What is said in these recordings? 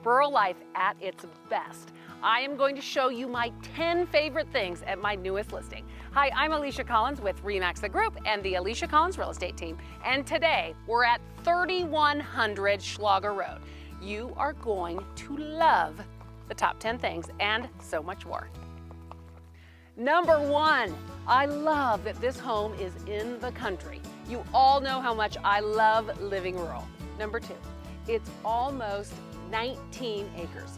rural life at its best. I am going to show you my 10 favorite things at my newest listing. Hi, I'm Alisha Collins with RE/MAX the Group and the Alisha Collins Real Estate Team. And today we're at 3100 Schlager Road. You are going to love the top 10 things and so much more. Number 1, I love that this home is in the country. You all know how much I love living rural. Number 2, it's almost 19 acres.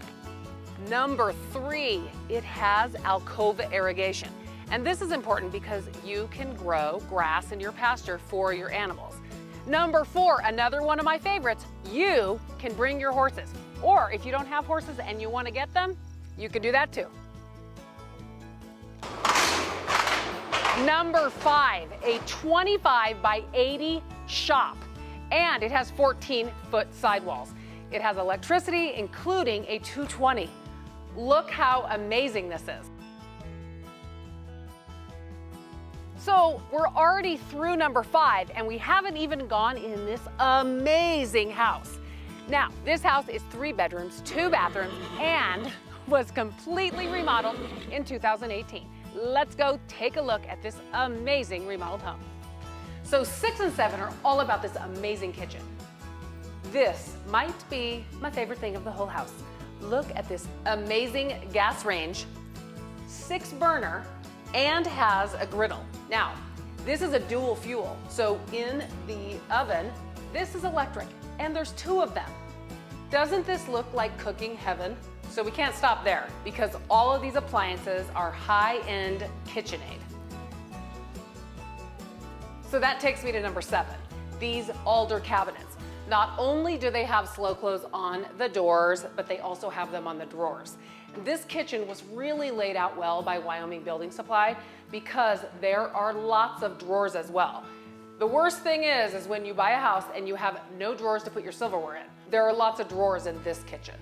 Number 3, it has alcova irrigation. And this is important because you can grow grass in your pasture for your animals. Number 4, another one of my favorites, you can bring your horses. Or if you don't have horses and you want to get them, you can do that too. Number 5, a 25 by 80 shop. And it has 14-foot sidewalls. It has electricity, including a 220. Look how amazing this is. So we're already through number 5 and we haven't even gone in this amazing house. Now, this house is 3 bedrooms, 2 bathrooms, and was completely remodeled in 2018. Let's go take a look at this amazing remodeled home. So 6 and 7 are all about this amazing kitchen. This might be my favorite thing of the whole house. Look at this amazing gas range, 6 burner, and has a griddle. Now, this is a dual fuel. So in the oven, this is electric, and there's 2 of them. Doesn't this look like cooking heaven? So we can't stop there because all of these appliances are high-end KitchenAid. So that takes me to number 7, these alder cabinets. Not only do they have slow close on the doors, but they also have them on the drawers. This kitchen was really laid out well by Wyoming Building Supply because there are lots of drawers as well. The worst thing is when you buy a house and you have no drawers to put your silverware in. There are lots of drawers in this kitchen.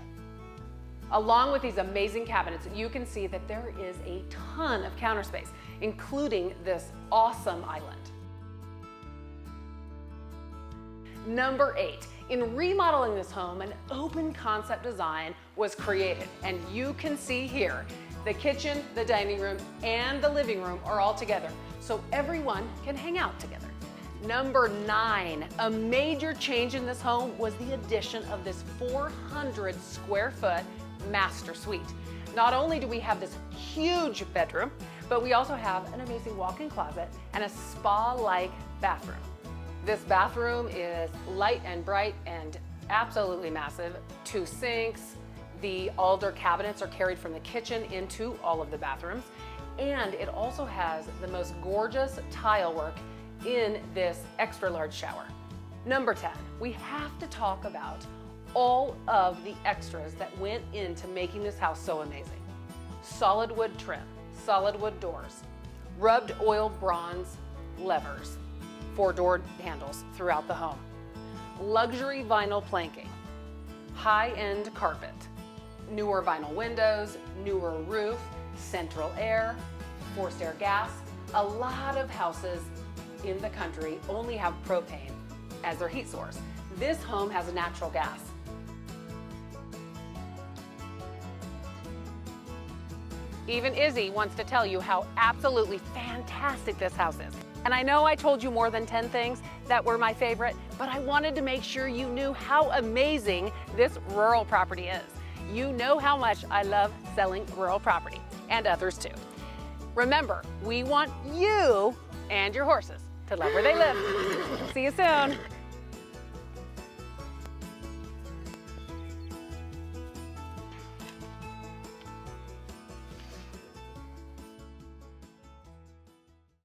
Along with these amazing cabinets, you can see that there is a ton of counter space, including this awesome island. Number 8, in remodeling this home, an open concept design was created. And you can see here, the kitchen, the dining room, and the living room are all together, so everyone can hang out together. Number 9, a major change in this home was the addition of this 400 square foot master suite. Not only do we have this huge bedroom, but we also have an amazing walk-in closet and a spa-like bathroom. This bathroom is light and bright and absolutely massive. 2 sinks, the alder cabinets are carried from the kitchen into all of the bathrooms, and it also has the most gorgeous tile work in this extra large shower. Number 10, we have to talk about all of the extras that went into making this house so amazing. Solid wood trim, solid wood doors, rubbed oil bronze levers, 4 door handles throughout the home, luxury vinyl planking, high-end carpet, newer vinyl windows, newer roof, central air, forced air gas. A lot of houses in the country only have propane as their heat source. This home has natural gas. Even Izzy wants to tell you how absolutely fantastic this house is. And I know I told you more than 10 things that were my favorite, but I wanted to make sure you knew how amazing this rural property is. You know how much I love selling rural property, and others too. Remember, we want you and your horses to love where they live. See you soon.